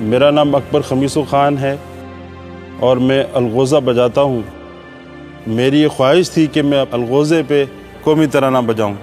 मेरा नाम अकबर खमीसो ख़ान है और मैं अलगोज़ा बजाता हूँ। मेरी ये ख्वाहिश थी कि मैं अलगोज़े पे कौमी तराना बजाऊँ।